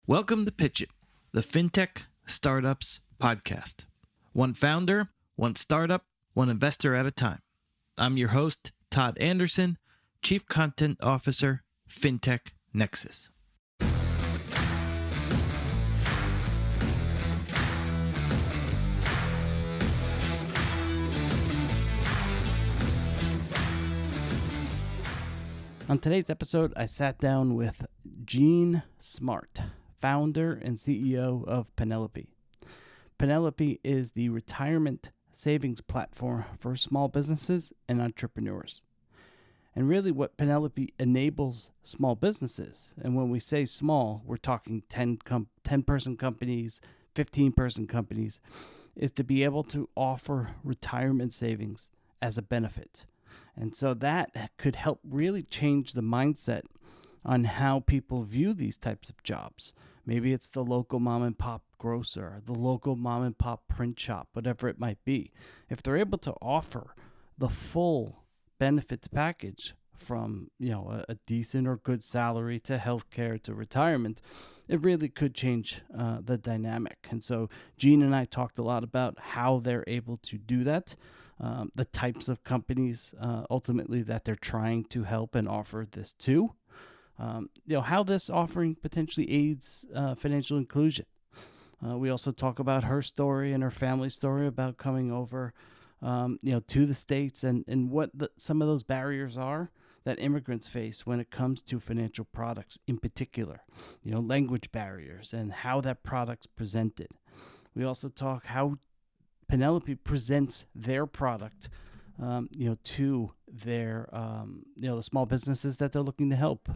Welcome to Pitch It, the FinTech Startups Podcast. One founder, one startup, one investor at a time. I'm your host, Todd Anderson, Chief Content Officer, FinTech Nexus. On today's episode, I sat down with Gene Smart, founder and CEO of Penelope. Penelope is the retirement savings platform for small businesses and entrepreneurs. And really what Penelope enables small businesses, and when we say small, we're talking 10-person companies, 15-person companies, is to be able to offer retirement savings as a benefit. And so that could help really change the mindset on how people view these types of jobs. Maybe it's the local mom and pop grocer, the local mom and pop print shop, whatever it might be. If they're able to offer the full benefits package from, a decent or good salary to healthcare to retirement, it really could change the dynamic. And so Gene and I talked a lot about how they're able to do that. The types of companies ultimately that they're trying to help and offer this to, how this offering potentially aids financial inclusion. We also talk about her story and her family story about coming over, to the States and what some of those barriers are that immigrants face when it comes to financial products in particular, language barriers and how that product's presented. We also talk how Penelope presents their product, to their, the small businesses that they're looking to help.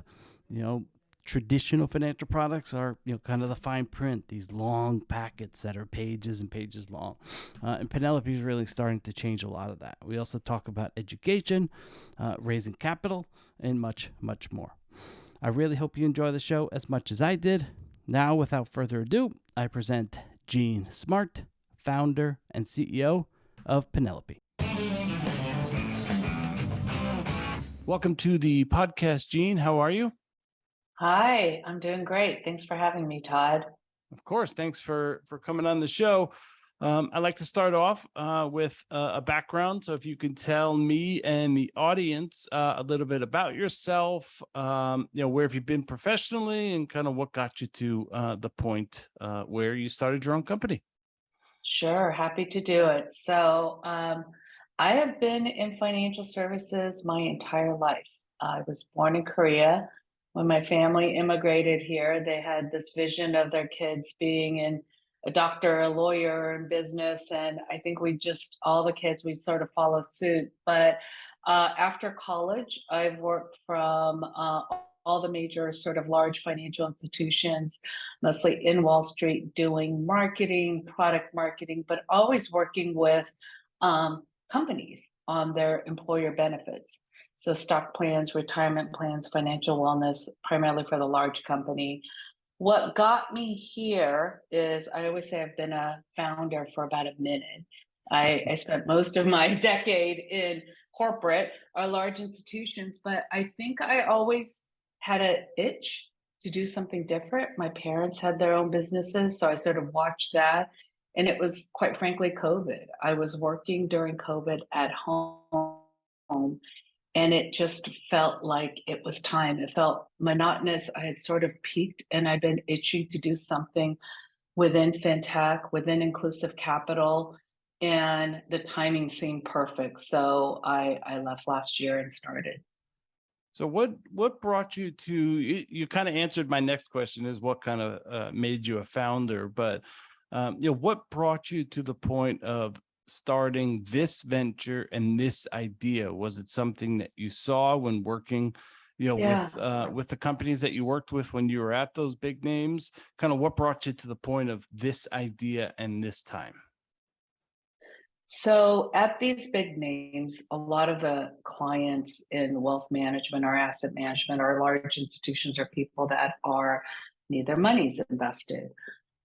Traditional financial products are, kind of the fine print, these long packets that are pages and pages long. And Penelope is really starting to change a lot of that. We also talk about education, raising capital, and much, much more. I really hope you enjoy the show as much as I did. Now, without further ado, I present Gene Smart, founder and CEO of Penelope. Welcome to the podcast, Gene. How are you? Hi, I'm doing great. Thanks for having me, Todd. Of course. Thanks for coming on the show. I'd like to start off with a background. So if you can tell me and the audience a little bit about yourself, where have you been professionally and kind of what got you to the point where you started your own company? Sure, happy to do it. I have been in financial services my entire life. I was born in Korea. When my family immigrated here, they had this vision of their kids being a doctor, a lawyer, in business, and I think all the kids, we sort of follow suit. But after college, I've worked from all the major sort of large financial institutions, mostly in Wall Street, doing marketing, product marketing, but always working with companies on their employer benefits. So stock plans, retirement plans, financial wellness, primarily for the large company. What got me here is I always say I've been a founder for about a minute. I spent most of my decade in corporate or large institutions, but I think I always had an itch to do something different. My parents had their own businesses, so I sort of watched that. And it was quite frankly COVID. I was working during COVID at home, and it just felt like it was time. It felt monotonous. I had sort of peaked and I'd been itching to do something within fintech, within inclusive capital, and the timing seemed perfect. So I left last year and started. So what brought you to, you kind of answered my next question is what kind of made you a founder, but what brought you to the point of starting this venture and this idea? Was it something that you saw when working, with the companies that you worked with when you were at those big names? Kind of what brought you to the point of this idea and this time? So at these big names, a lot of the clients in wealth management or asset management or large institutions are people that need their monies invested.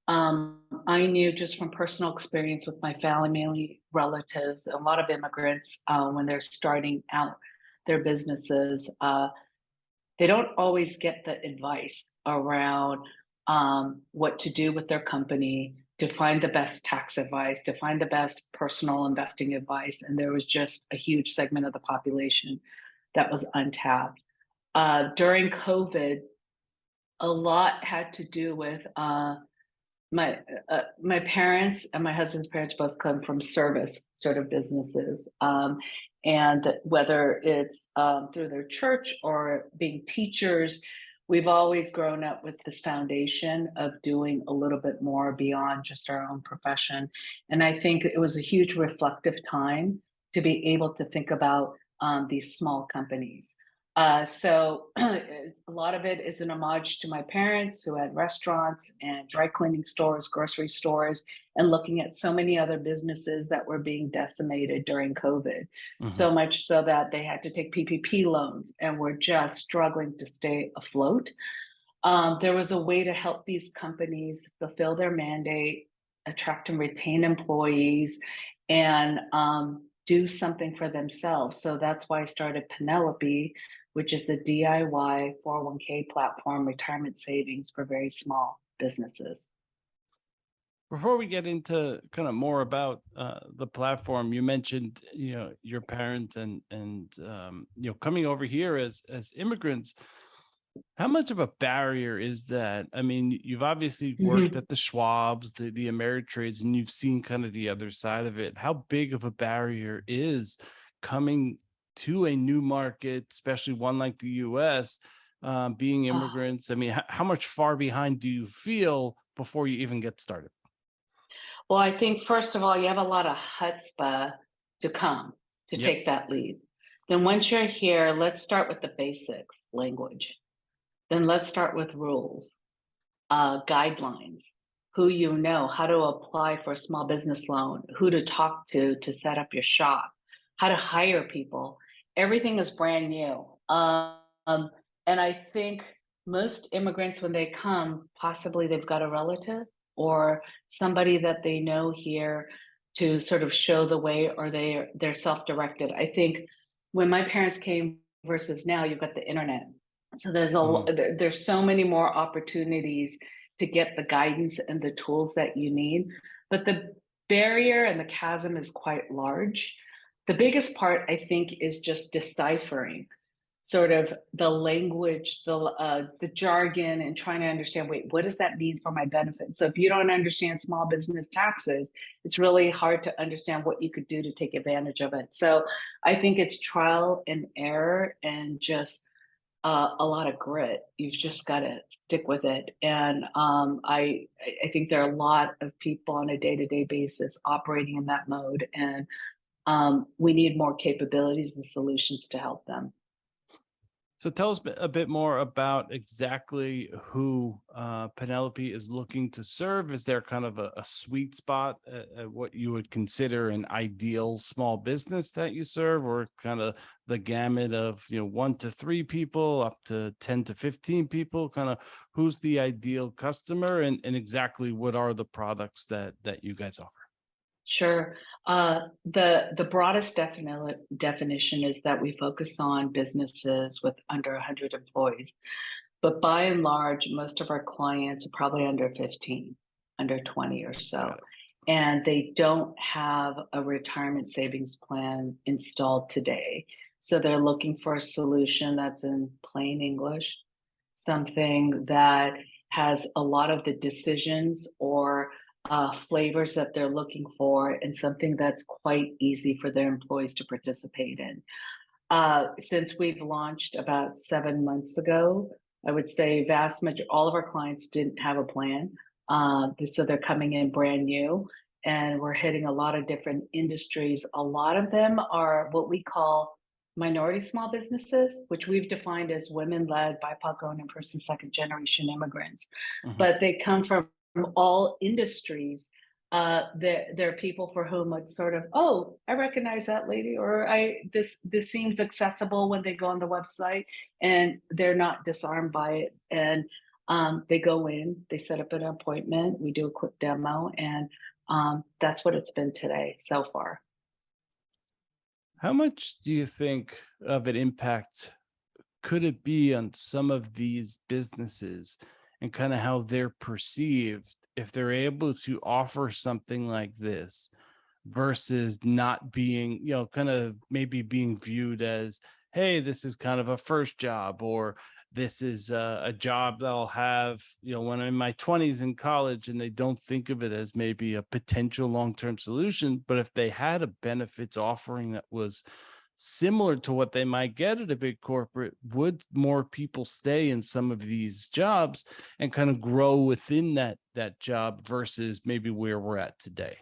I knew just from personal experience with my family, relatives, a lot of immigrants, when they're starting out their businesses, they don't always get the advice around what to do with their company, to find the best tax advice, to find the best personal investing advice. And there was just a huge segment of the population that was untapped. During COVID, a lot had to do with my my parents and my husband's parents both come from service sort of businesses, and whether it's through their church or being teachers, we've always grown up with this foundation of doing a little bit more beyond just our own profession. And I think it was a huge reflective time to be able to think about these small companies. So a lot of it is an homage to my parents who had restaurants and dry cleaning stores, grocery stores, and looking at so many other businesses that were being decimated during COVID. Hmm. So much so that they had to take PPP loans and were just struggling to stay afloat. There was a way to help these companies fulfill their mandate, attract and retain employees, and do something for themselves. So that's why I started Penelope, which is a DIY 401k platform, retirement savings for very small businesses. Before we get into kind of more about the platform, you mentioned your parents and coming over here as immigrants. How much of a barrier is that? I mean, you've obviously worked Mhm. at the Schwabs, the Ameritrades, and you've seen kind of the other side of it. How big of a barrier is coming to a new market, especially one like the US, being Ah, immigrants? I mean, how much far behind do you feel before you even get started? well, I think first of all, you have a lot of chutzpah to come to Yep. take that lead. Then once you're here, let's start with the basics, language. Then let's start with rules, guidelines, who you know, how to apply for a small business loan, who to talk to set up your shop, how to hire people. Everything is brand new. And I think most immigrants, when they come, possibly they've got a relative or somebody that they know here to sort of show the way, or they're self-directed. I think when my parents came versus now, you've got the internet. So Mhm. there's so many more opportunities to get the guidance and the tools that you need, but the barrier and the chasm is quite large. The biggest part, I think, is just deciphering sort of the language, the jargon, and trying to understand, wait, what does that mean for my benefit? So if you don't understand small business taxes, it's really hard to understand what you could do to take advantage of it. So I think it's trial and error and just a lot of grit. You've just got to stick with it. And I think there are a lot of people on a day to day basis operating in that mode, and we need more capabilities and solutions to help them. So tell us a bit more about exactly who Penelope is looking to serve. Is there kind of a sweet spot at what you would consider an ideal small business that you serve, or kind of the gamut of 1 to 3 people up to 10 to 15 people? Kind of who's the ideal customer, and exactly what are the products that you guys offer? Sure. The broadest definition is that we focus on businesses with under 100 employees. But by and large, most of our clients are probably under 15, under 20 or Got so. it. And they don't have a retirement savings plan installed today. So they're looking for a solution that's in plain English, something that has a lot of the decisions or flavors that they're looking for, and something that's quite easy for their employees to participate in. Since we've launched about 7 months ago, I would say vast majority, all of our clients didn't have a plan. So they're coming in brand new, and we're hitting a lot of different industries. A lot of them are what we call minority small businesses, which we've defined as women-led, BIPOC-owned, and first and second generation immigrants. Mhm. But they come from all industries. There are people for whom it's sort of, oh, I recognize that lady, or this seems accessible when they go on the website, and they're not disarmed by it. And they go in, they set up an appointment, we do a quick demo, and that's what it's been today so far. How much do you think of an impact could it be on some of these businesses and kind of how they're perceived if they're able to offer something like this versus not being, kind of maybe being viewed as, hey, this is kind of a first job, or this is a job that I'll have, when I'm in my 20s in college, and they don't think of it as maybe a potential long-term solution. But if they had a benefits offering that was similar to what they might get at a big corporate, would more people stay in some of these jobs and kind of grow within that job versus maybe where we're at today?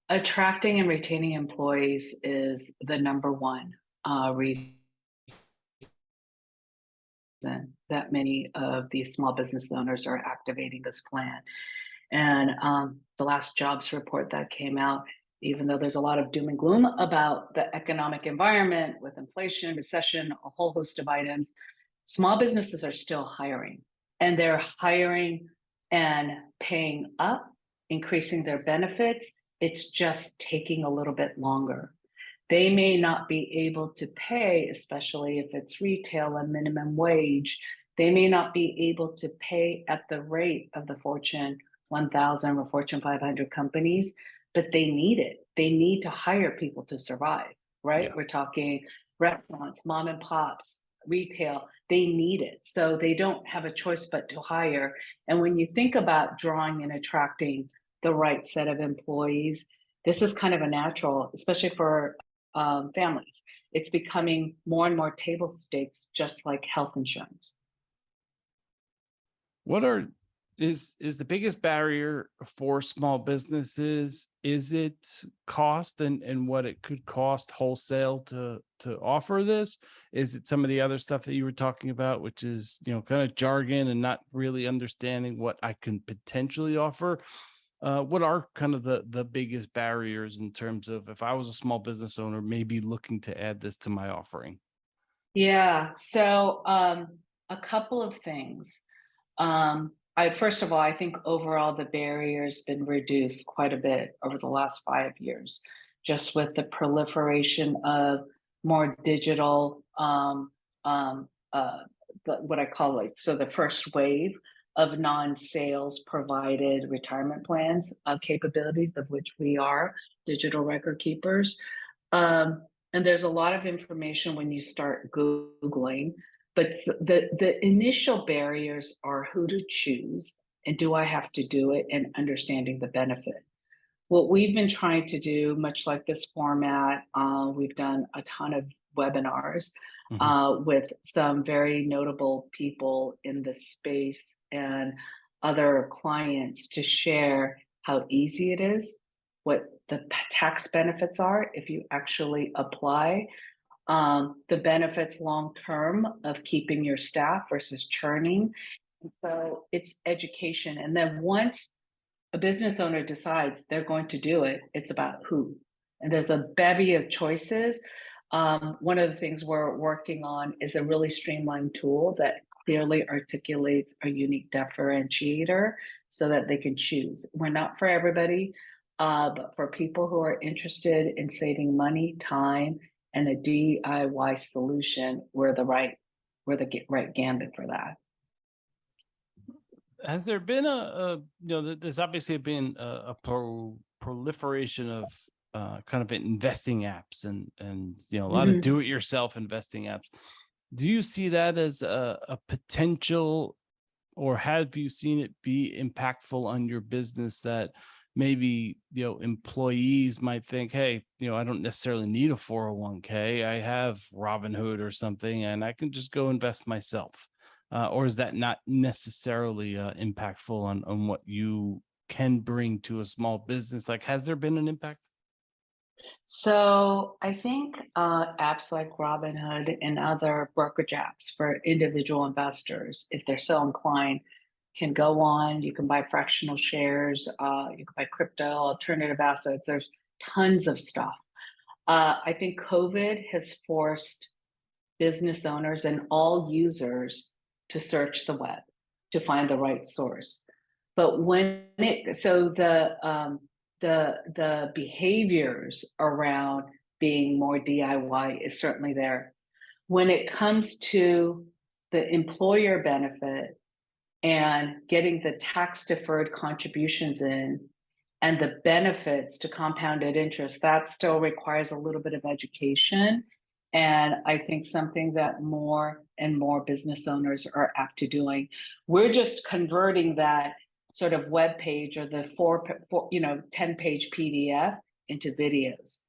Attracting and retaining employees is the number one reason that many of these small business owners are activating this plan. And the last jobs report that came out, even though there's a lot of doom and gloom about the economic environment with inflation, recession, a whole host of items, small businesses are still hiring. And they're hiring and paying up, increasing their benefits. It's just taking a little bit longer. They may not be able to pay, especially if it's retail, a minimum wage. They may not be able to pay at the rate of the Fortune 1000 or Fortune 500 companies, but they need it. They need to hire people to survive, right? Yeah. We're talking restaurants, mom and pops, retail. They need it. So they don't have a choice but to hire. And when you think about drawing and attracting the right set of employees, this is kind of a natural, especially for families. It's becoming more and more table stakes, just like health insurance. What are is the biggest barrier for small businesses? Is it cost and what it could cost wholesale to offer this? Is it some of the other stuff that you were talking about, which is, kind of jargon and not really understanding what I can potentially offer? What are kind of the biggest barriers in terms of if I was a small business owner, maybe looking to add this to my offering? Yeah. So a couple of things. I first of all, I think overall the barrier's been reduced quite a bit over the last 5 years, just with the proliferation of more digital, what I call like so the first wave of non-sales provided retirement plans capabilities, of which we are digital record keepers. And there's a lot of information when you start Googling, but the initial barriers are who to choose and do I have to do it and understanding the benefit. What we've been trying to do, much like this format, we've done a ton of webinars Mhm. with some very notable people in the space and other clients to share how easy it is, what the tax benefits are if you actually apply, the benefits long term of keeping your staff versus churning. So it's education. And then once a business owner decides they're going to do it, it's about who. And there's a bevy of choices. One of the things we're working on is a really streamlined tool that clearly articulates a unique differentiator so that they can choose. We're not for everybody, but for people who are interested in saving money, time, and a DIY solution, we're the right gambit for that. Has there been there's obviously been a proliferation of kind of investing apps and a lot of Mhm. do-it-yourself investing apps. Do you see that as a potential, or have you seen it be impactful on your business that maybe, employees might think, hey, I don't necessarily need a 401k. I have Robinhood or something, and I can just go invest myself. Or is that not necessarily impactful on what you can bring to a small business? Like, has there been an impact? So I think apps like Robinhood and other brokerage apps for individual investors, if they're so inclined, can go on. You can buy fractional shares. You can buy crypto, alternative assets. There's tons of stuff. I think COVID has forced business owners and all users to search the web to find the right source. But when it so the behaviors around being more DIY is certainly there. When it comes to the employer benefit, and getting the tax deferred contributions in and the benefits to compounded interest, that still requires a little bit of education. And I think something that more and more business owners are apt to doing. We're just converting that sort of web page or the 10-page PDF into videos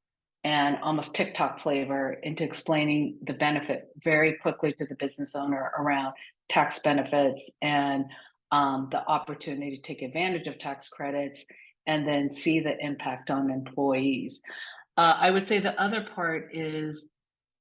and almost TikTok flavor into explaining the benefit very quickly to the business owner around tax benefits and the opportunity to take advantage of tax credits and then see the impact on employees. I would say the other part is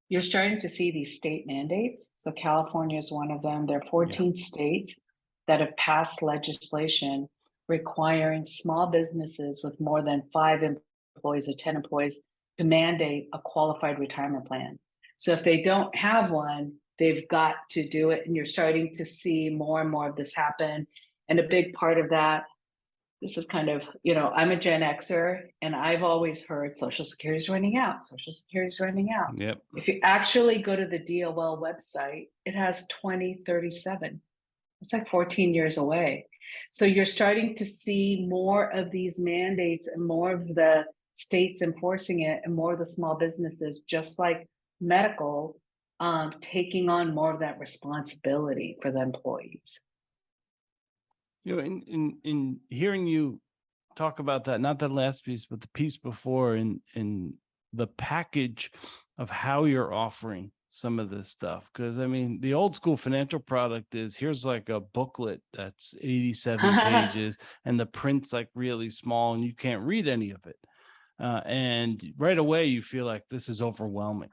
you're starting to see these state mandates. So California is one of them. There are Yeah. 14 states that have passed legislation requiring small businesses with more than 5 employees or 10 employees to mandate a qualified retirement plan. So if they don't have one, they've got to do it. And you're starting to see more and more of this happen. And a big part of that, this is kind of, I'm a Gen Xer and I've always heard Social Security is running out. Social Security is running out. Yep. If you actually go to the DOL website, it has 2037. It's like 14 years away. So you're starting to see more of these mandates and more of the states enforcing it and more of the small businesses, just like medical, taking on more of that responsibility for the employees. In hearing you talk about that, not the last piece, but the piece before, in the package of how you're offering some of this stuff. Because I mean, the old school financial product is here's like a booklet that's 87 pages, and the print's like really small, and you can't read any of it. And right away, you feel like this is overwhelming.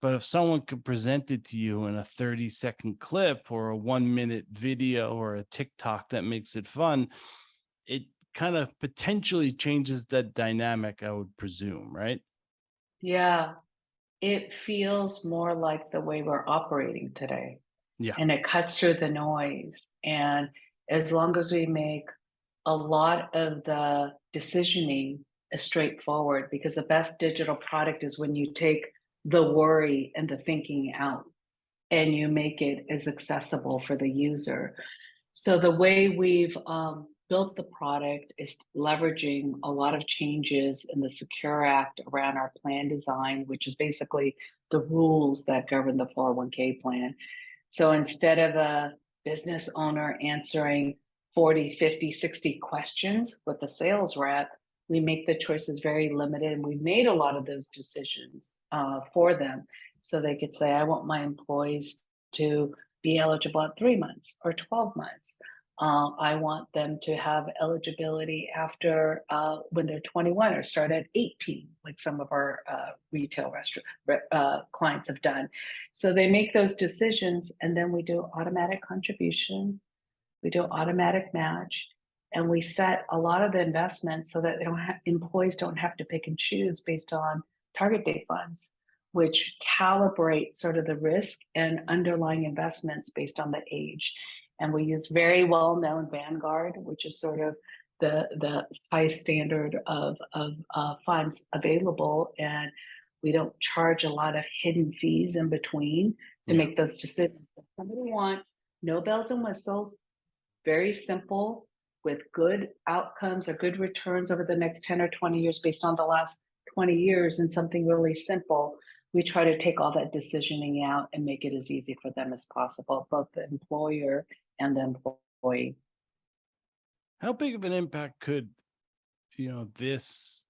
But if someone could present it to you in a 30-second clip or a 1-minute video or a TikTok that makes it fun, it kind of potentially changes that dynamic, I would presume, right? Yeah, it feels more like the way we're operating today, Yeah. and it cuts through the noise. And as long as we make a lot of the decisioning is straightforward, because the best digital product is when you take the worry and the thinking out and you make it as accessible for the user. So the way we've built the product is leveraging a lot of changes in the Secure Act around our plan design, which is basically the rules that govern the 401k plan. So instead of a business owner answering 40, 50, 60 questions with the sales rep, we make the choices very limited. And we made a lot of those decisions for them. So they could say, I want my employees to be eligible at 3 months or 12 months. I want them to have eligibility after when they're 21 or start at 18, like some of our retail restaurant clients have done. So they make those decisions, and then we do automatic contribution, we do automatic match, and we set a lot of the investments so that employees don't have to pick and choose based on target date funds, which calibrate sort of the risk and underlying investments based on the age. And we use very well-known Vanguard, which is sort of the high standard of funds available, and we don't charge a lot of hidden fees in between to Yeah. make those decisions. If somebody wants no bells and whistles, very simple, with good outcomes or good returns over the next 10 or 20 years based on the last 20 years, and something really simple, we try to take all that decisioning out and make it as easy for them as possible, both the employer and the employee. How big of an impact could, this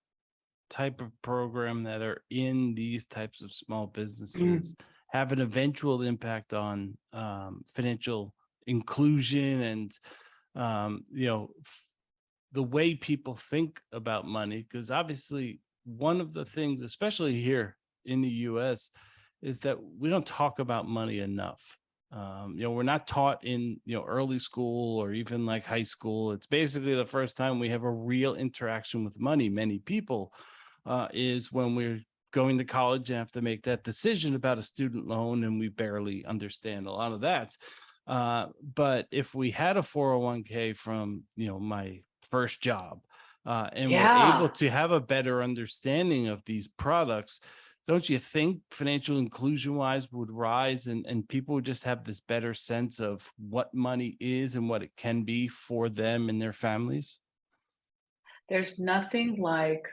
type of program that are in these types of small Mm. businesses have an eventual impact on financial inclusion and the way people think about money? Because obviously one of the things, especially here in the US, is that we don't talk about money enough. We're not taught in early school or even like high school. It's basically the first time we have a real interaction with money. Many people is when we're going to college and have to make that decision about a student loan, and we barely understand a lot of that. But if we had a 401k from my first job, and we're able Yeah. to have a better understanding of these products, Don't you think financial inclusion wise would rise, and people would just have this better sense of what money is and what it can be for them and their families? There's nothing like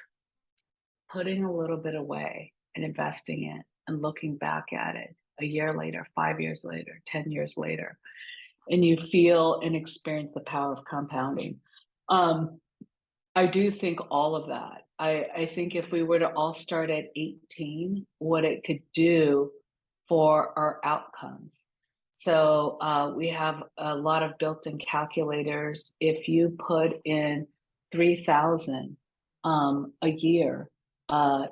putting a little bit away and investing it and looking back at it a year later, 5 years later, 10 years later, and you feel and experience the power of compounding. Um, I do think all of that. I think if we were to all start at 18, what it could do for our outcomes. So we have a lot of built-in calculators. If you put in 3,000 a year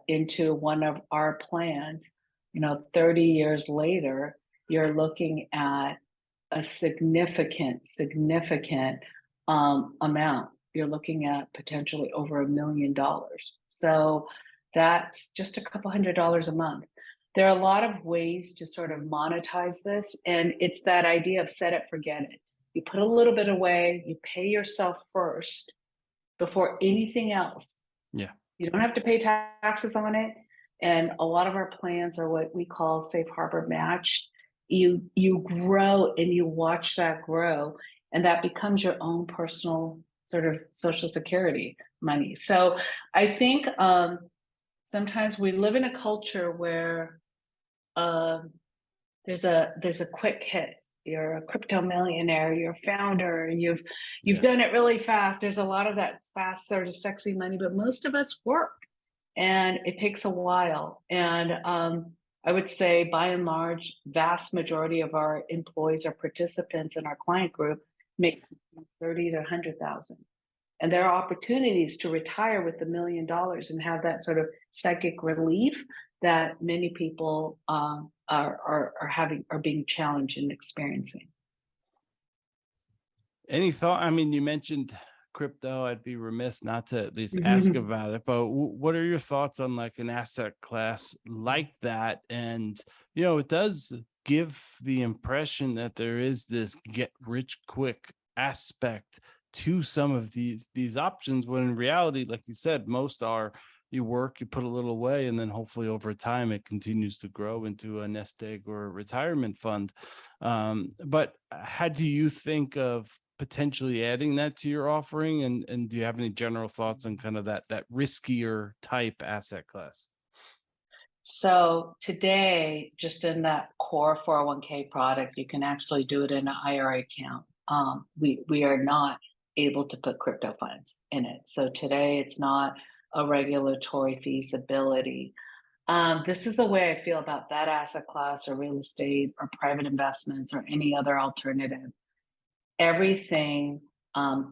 into one of our plans, 30 years later, you're looking at a significant amount. You're looking at potentially over $1 million. So that's just a couple $100 a month. There are a lot of ways to sort of monetize this, and it's that idea of set it, forget it. You put a little bit away, you pay yourself first before anything else. Yeah. You don't have to pay taxes on it, and a lot of our plans are what we call safe harbor matched. You grow and you watch that grow, and that becomes your own personal sort of Social Security money. So I think sometimes we live in a culture where um, there's a quick hit. You're a crypto millionaire, you're a founder, you've Yeah. done it really fast. There's a lot of that fast sort of sexy money, but most of us work and it takes a while. And I would say by and large, vast majority of our employees or participants in our client group make 30 to 100,000. And there are opportunities to retire with $1 million and have that sort of psychic relief that many people are being challenged and experiencing. Any thought? I mean, you mentioned crypto. I'd be remiss not to at least ask Mhm. about it. But what are your thoughts on like an asset class like that? And it does give the impression that there is this get rich quick aspect to some of these options. When in reality, like you said, most are you work, you put a little away, and then hopefully over time it continues to grow into a nest egg or a retirement fund. But how do you think of potentially adding that to your offering? And do you have any general thoughts on kind of that riskier type asset class? So today, just in that core 401k product, you can actually do it in an IRA account. We are not able to put crypto funds in it. So today, it's not a regulatory feasibility. This is the way I feel about that asset class or real estate or private investments or any other alternative. Everything,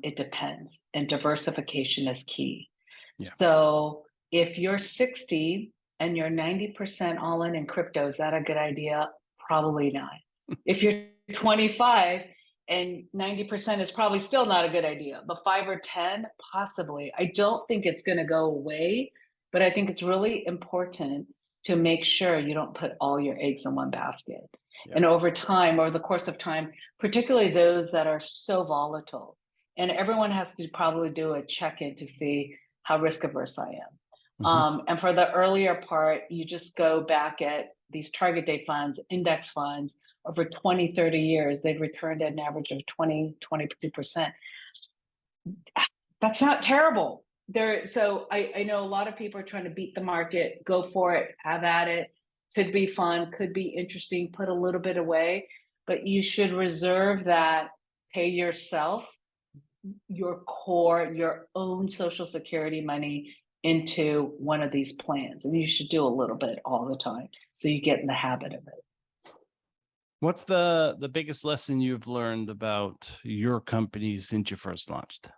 it depends, and diversification is key. Yeah. So if you're 60 and you're 90% all in crypto, is that a good idea? Probably not. If you're 25 and 90% is probably still not a good idea, but 5 or 10, possibly. I don't think it's going to go away, but I think it's really important to make sure you don't put all your eggs in one basket. Yeah. And over time, over the course of time, particularly those that are so volatile, and everyone has to probably do a check-in to see how risk averse I am. Hmm. And for the earlier part, you just go back at these target date funds, index funds, over 20, 30 years, they've returned at an average of 20, 22%. That's not terrible. So I know a lot of people are trying to beat the market, go for it, have at it. Could be fun, could be interesting, put a little bit away, but you should reserve that, pay yourself your core, your own Social Security money into one of these plans. And you should do a little bit all the time so you get in the habit of it. What's the biggest lesson you've learned about your company since you first launched?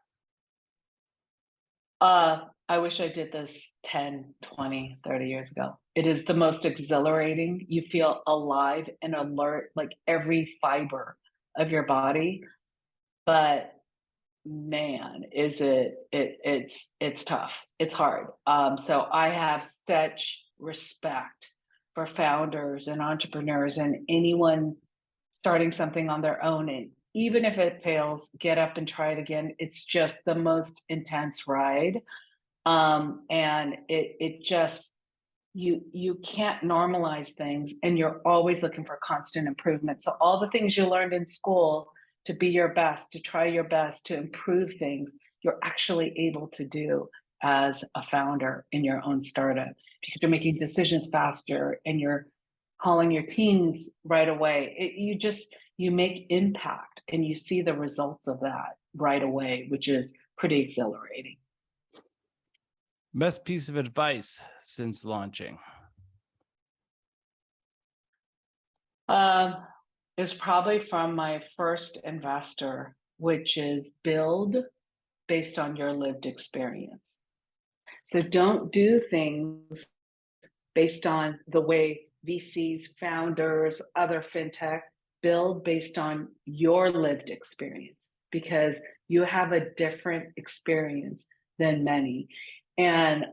I wish I did this 10, 20, 30 years ago. It is the most exhilarating. You feel alive and alert, like every fiber of your body. But man, is it's tough. It's hard. So I have such respect for founders and entrepreneurs and anyone starting something on their own. And even if it fails, get up and try it again. It's just the most intense ride. And it just you can't normalize things, and you're always looking for constant improvement. So all the things you learned in school to be your best, to try your best, to improve things, you're actually able to do as a founder in your own startup because you're making decisions faster and you're calling your teams right away. You make impact and you see the results of that right away, which is pretty exhilarating. Best piece of advice since launching? Um, is probably from my first investor, which is build based on your lived experience. So don't do things based on the way VCs, founders, other fintech build based on your lived experience because you have a different experience than many. And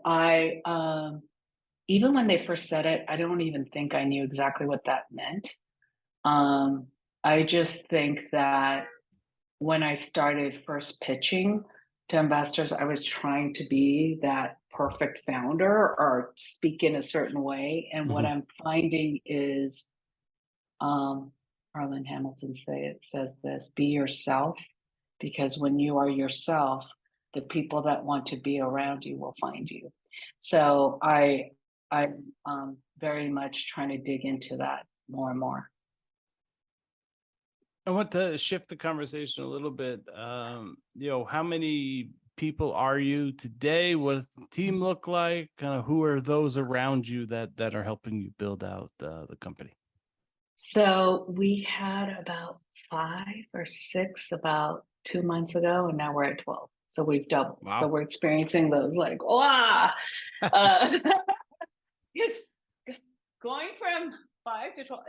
even when they first said it, I don't even think I knew exactly what that meant. I just think that when I started first pitching to investors, I was trying to be that perfect founder or speak in a certain way. And what Mhm. I'm finding is, Arlen Hamilton says this: be yourself, because when you are yourself, the people that want to be around you will find you. So I'm very much trying to dig into that more and more. I want to shift the conversation a little bit. How many people are you today? What does the team look like? Kind of who are those around you that are helping you build out the company? So we had about 5 or 6 about 2 months ago, and now we're at 12. So we've doubled. So Wow. we're experiencing those like, wow. Uh, just going from 5 to 12,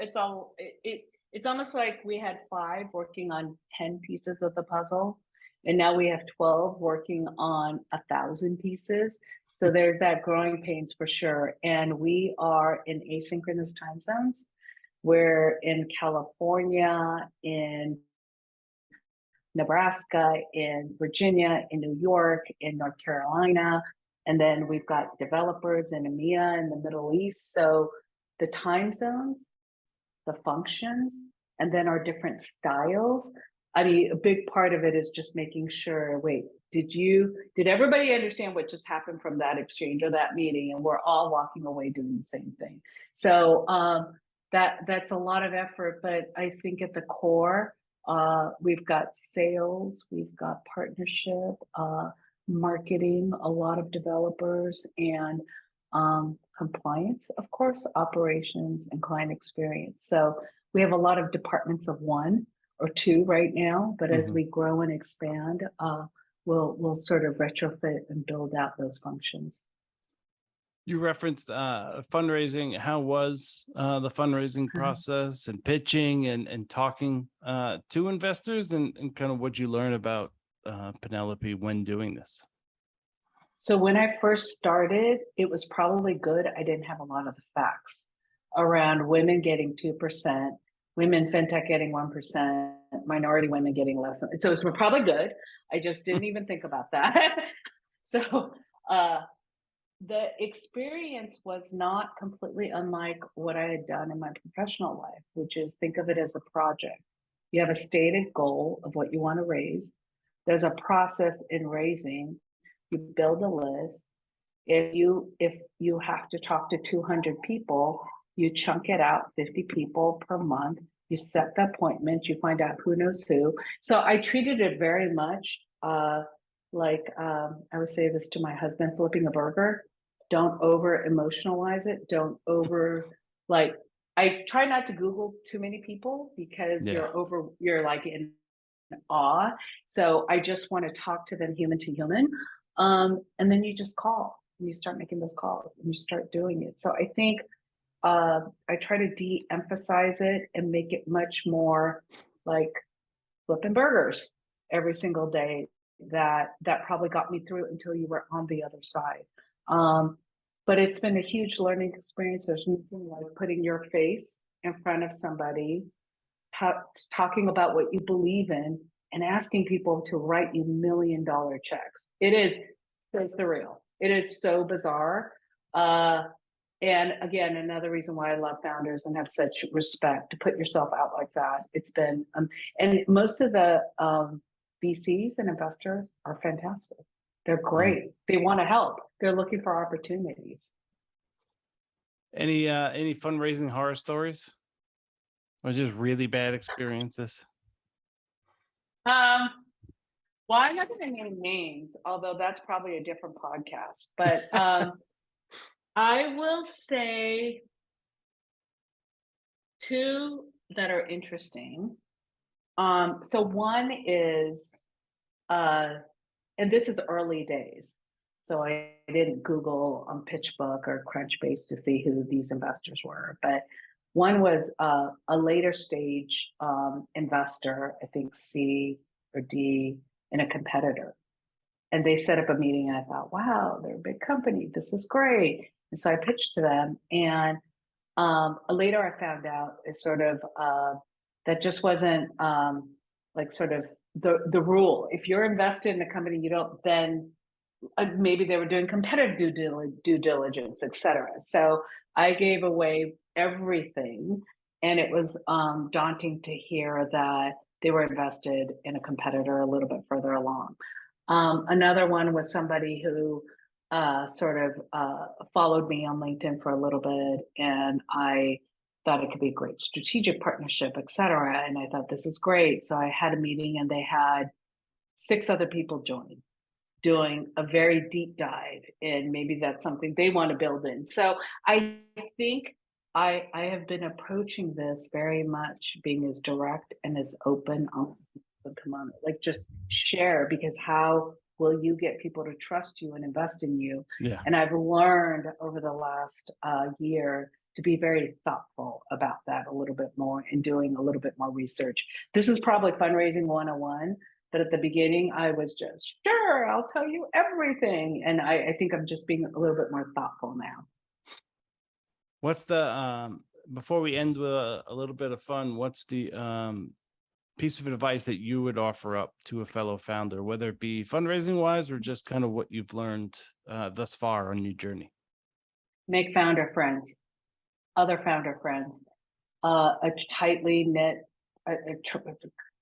it's almost like we had 5 working on 10 pieces of the puzzle, and now we have 12 working on 1,000 pieces. So there's that growing pains for sure. And we are in asynchronous time zones. We're in California, in Nebraska, in Virginia, in New York, in North Carolina, and then we've got developers in EMEA in the Middle East. So the time zones, the functions, and then our different styles. I mean, a big part of it is just making sure, wait, did everybody understand what just happened from that exchange or that meeting? And we're all walking away doing the same thing. So that's a lot of effort, but I think at the core, we've got sales, we've got partnership, marketing, a lot of developers, and compliance, of course, operations, and client experience. So we have a lot of departments of 1 or 2 right now, but as Mhm. we grow and expand, we'll sort of retrofit and build out those functions. You referenced fundraising. How was the fundraising process and pitching and talking to investors and kind of what you learn about Penelope when doing this? So when I first started, it was probably good. I didn't have a lot of the facts around women getting 2%, women fintech getting 1%, minority women getting less than. So it's probably good. I just didn't even think about that. So uh, the experience was not completely unlike what I had done in my professional life, which is think of it as a project. You have a stated goal of what you want to raise. There's a process in raising. You build a list. If you have to talk to 200 people, you chunk it out 50 people per month. You set the appointment. You find out who knows who. So I treated it very much like I would say this to my husband: flipping a burger. Don't over emotionalize it. Don't over like. I try not to Google too many people because Yeah. you're like in awe. So I just want to talk to them human to human. And then you just call and you start making those calls and you start doing it. So I think I try to de-emphasize it and make it much more like flipping burgers every single day. That probably got me through until you were on the other side. Um, but it's been a huge learning experience. There's nothing like putting your face in front of somebody, talking about what you believe in, and asking people to write you $1 million checks. It is so surreal. It is so bizarre. Uh, And again, another reason why I love founders and have such respect to put yourself out like that. It's been, and most of the VCs and investors are fantastic. They're great. They want to help. They're looking for opportunities. Any fundraising horror stories, or just really bad experiences? Um, well, I'm not going to name names, although that's probably a different podcast. But I will say two that are interesting. So one is, and this is early days. So I didn't Google on PitchBook or Crunchbase to see who these investors were, but one was a later stage investor, I think C or D, in a competitor. And they set up a meeting, and I thought, wow, they're a big company. This is great. And so I pitched to them, and later I found out is sort of that just wasn't like sort of the rule. If you're invested in a company, you don't then maybe they were doing competitive due diligence, et cetera. So I gave away everything, and it was daunting to hear that they were invested in a competitor a little bit further along. Another one was somebody who sort of followed me on LinkedIn for a little bit, and I thought it could be a great strategic partnership, et cetera. And I thought, this is great. So I had a meeting, and they had 6 other people join, doing a very deep dive, and maybe that's something they want to build in. So I think I have been approaching this very much being as direct and as open on, come on, like just share, because how will you get people to trust you and invest in you? Yeah. And I've learned over the last year to be very thoughtful about that a little bit more and doing a little bit more research. This is probably fundraising 101. But at the beginning, I was just, sure, I'll tell you everything. And I think I'm just being a little bit more thoughtful now. What's the before we end with a little bit of fun, what's the piece of advice that you would offer up to a fellow founder, whether it be fundraising wise or just kind of what you've learned thus far on your journey? Make founder friends, other founder friends, a tightly knit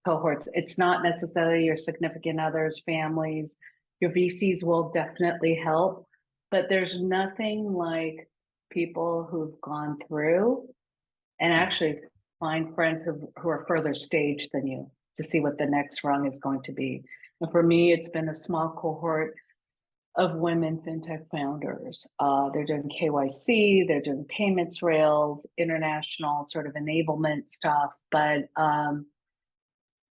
cohorts. It's not necessarily your significant others, families. Your VCs will definitely help, but there's nothing like people who've gone through, and actually find friends who are further staged than you to see what the next rung is going to be. And for me, it's been a small cohort of women fintech founders. They're doing KYC, they're doing payments rails, international sort of enablement stuff, but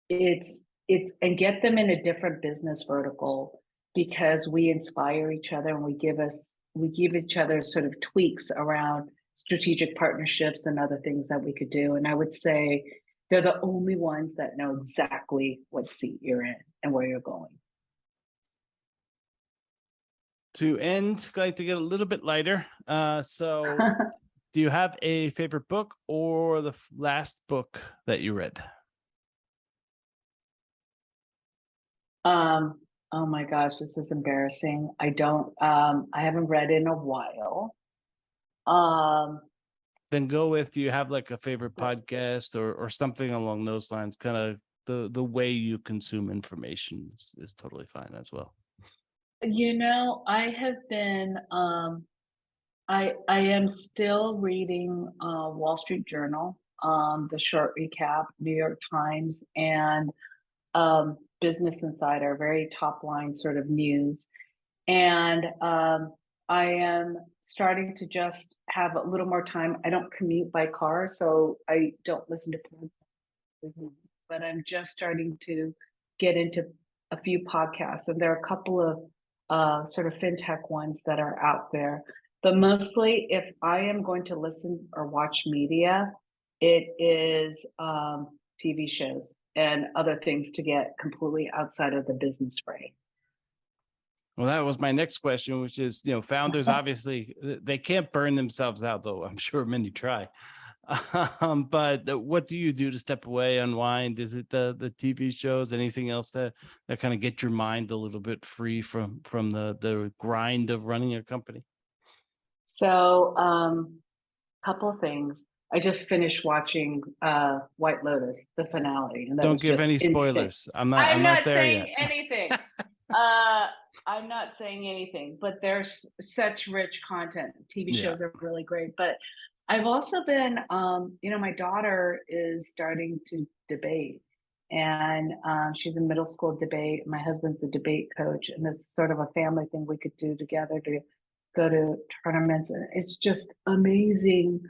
it's and get them in a different business vertical, because we inspire each other, and we give each other sort of tweaks around strategic partnerships and other things that we could do. And I would say they're the only ones that know exactly what seat you're in and where you're going. To end, I'd like to get a little bit lighter. So do you have a favorite book or the last book that you read? Oh my gosh, this is embarrassing. I haven't read in a while. Then go with, do you have like a favorite podcast or something along those lines? Kind of the way you consume information is totally fine as well. I have been I am still reading Wall Street Journal, the short recap, New York Times, and Business Insider, very top line sort of news. And I am starting to just have a little more time. I don't commute by car, so I don't listen to podcasts, but I'm just starting to get into a few podcasts. And there are a couple of sort of fintech ones that are out there. But mostly, if I am going to listen or watch media, it is TV shows and other things to get completely outside of the business fray. Well, that was my next question, which is, founders, obviously, they can't burn themselves out, though I'm sure many try. But what do you do to step away, unwind? Is it the TV shows, anything else that kind of get your mind a little bit free from the grind of running a company? So, couple of things. I just finished watching White Lotus, the finale, and that Don't was give just any insane. spoilers. I'm I'm not not there saying yet. anything. Uh, I'm not saying anything, but there's such rich content. TV Yeah. shows are really great, but I've also been, my daughter is starting to debate, and she's in middle school debate. My husband's a debate coach, and this is sort of a family thing we could do together to go to tournaments. And it's just amazing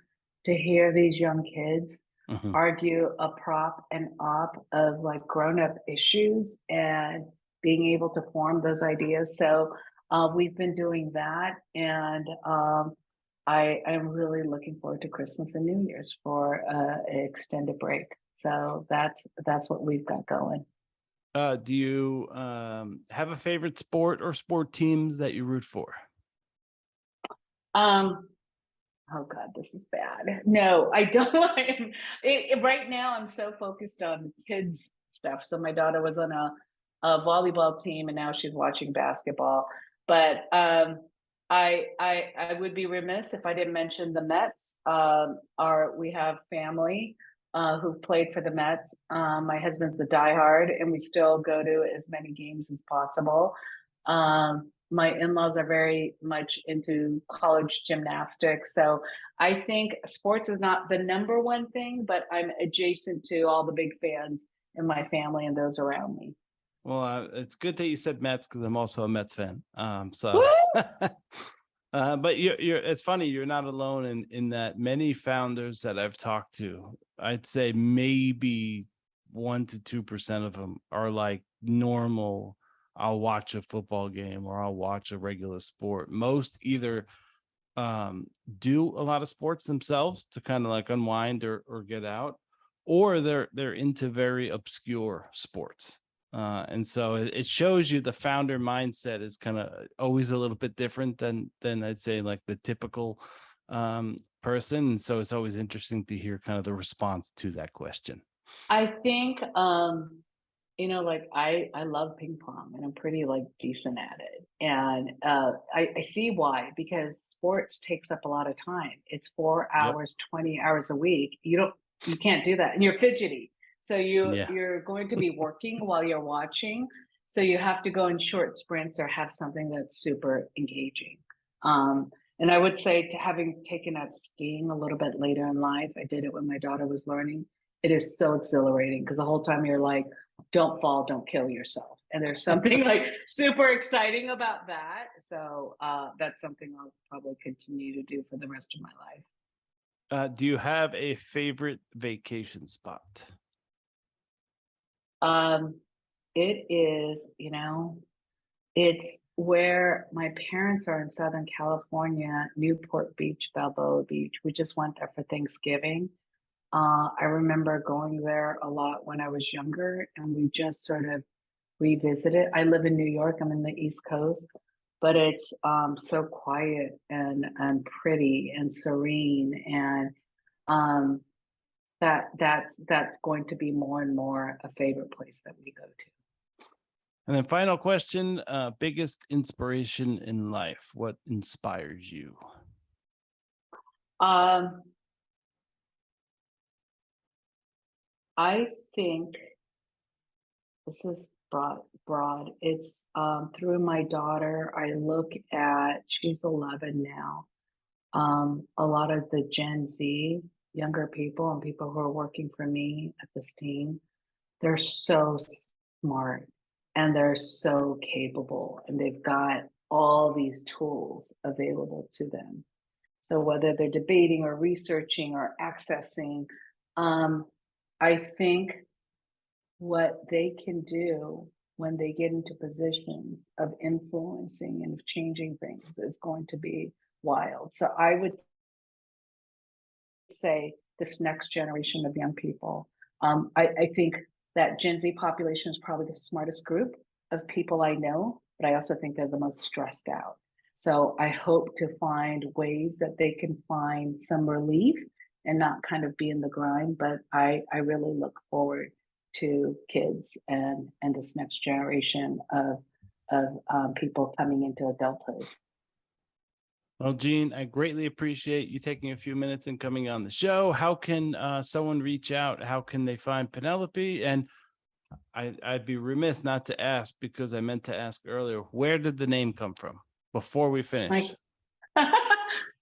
to hear these young kids Mhm. argue a prop and op of like grown-up issues and being able to form those ideas. So we've been doing that, and I am really looking forward to Christmas and New Year's for an extended break. So that's what we've got going. Do you have a favorite sport or sport teams that you root for? Um, oh God, this is bad. No, I don't. Right now, I'm so focused on kids stuff. So my daughter was on a volleyball team, and now she's watching basketball. But I would be remiss if I didn't mention the Mets. We have family who played for the Mets. My husband's a diehard, and we still go to as many games as possible. My in-laws are very much into college gymnastics, so I think sports is not the number one thing, but I'm adjacent to all the big fans in my family and those around me. Well, it's good that you said Mets because I'm also a Mets fan. Woo! But it's funny, you're not alone in that many founders that I've talked to, I'd say maybe 1 to 2% of them are like normal. I'll watch a football game or I'll watch a regular sport. Most either do a lot of sports themselves to kind of like unwind or get out, or they're into very obscure sports. And so it shows you the founder mindset is kind of always a little bit different than I'd say like the typical person. And so it's always interesting to hear kind of the response to that question. I think like I love ping pong and I'm pretty like decent at it. And I see why, because sports takes up a lot of time. It's four Yep. hours, 20 hours a week. You can't do that. And you're fidgety. So Yeah. you're going to be working while you're watching. So you have to go in short sprints or have something that's super engaging. And I would say to having taken up skiing a little bit later in life, I did it when my daughter was learning. It is so exhilarating because the whole time you're like, don't fall, don't kill yourself. And there's something like super exciting about that. So that's something I'll probably continue to do for the rest of my life. Do you have a favorite vacation spot? Um, it is, it's where my parents are in Southern California, Newport Beach, Balboa Beach. We just went there for Thanksgiving. I remember going there a lot when I was younger, and we just sort of revisit it. I live in New York. I'm in the East Coast, but it's so quiet and pretty and serene, and um, that's going to be more and more a favorite place that we go to. And then final question, biggest inspiration in life. What inspires you? Um, I think this is broad. It's through my daughter. I look at she's 11 now. A lot of the Gen Z younger people and people who are working for me at this team, they're so smart and they're so capable and they've got all these tools available to them. So whether they're debating or researching or accessing, um, I think what they can do when they get into positions of influencing and of changing things is going to be wild. So I would say this next generation of young people. I think that Gen Z population is probably the smartest group of people I know, but I also think they're the most stressed out. So I hope to find ways that they can find some relief and not kind of be in the grind. But I really look forward to kids and this next generation of people coming into adulthood. Well, Gene, I greatly appreciate you taking a few minutes and coming on the show. How can someone reach out? How can they find Penelope? And I'd be remiss not to ask, because I meant to ask earlier, where did the name come from before we My finish?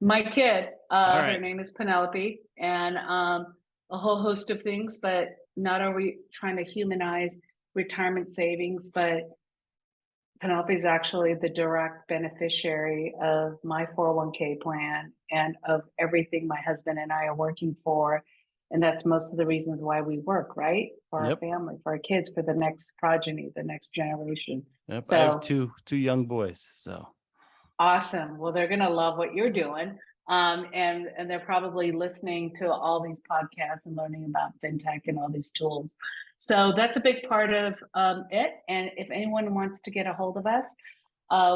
my kid, All her right. name is Penelope, and a whole host of things, but not are we trying to humanize retirement savings, but Penelope is actually the direct beneficiary of my 401k plan and of everything my husband and I are working for. And that's most of the reasons why we work, right? For our Yep. family, for our kids, for the next progeny, the next generation. Yep. I have So two young boys. So awesome. Well, they're going to love what you're doing. And they're probably listening to all these podcasts and learning about fintech and all these tools. So that's a big part of it. And if anyone wants to get a hold of us,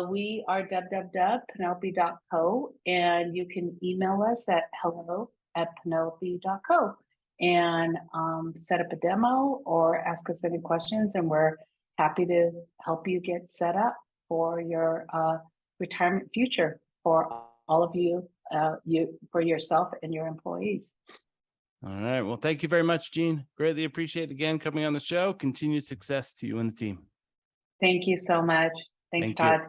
we are www.penelope.co, and you can email us at hello@penelope.co and set up a demo or ask us any questions. And we're happy to help you get set up for your retirement future for all of you, for yourself and your employees. all right. Well, thank you very much, Gene. Greatly appreciate again coming on the show. Continued success to you and the team. Thank you so much. Thanks, Thank you. Todd.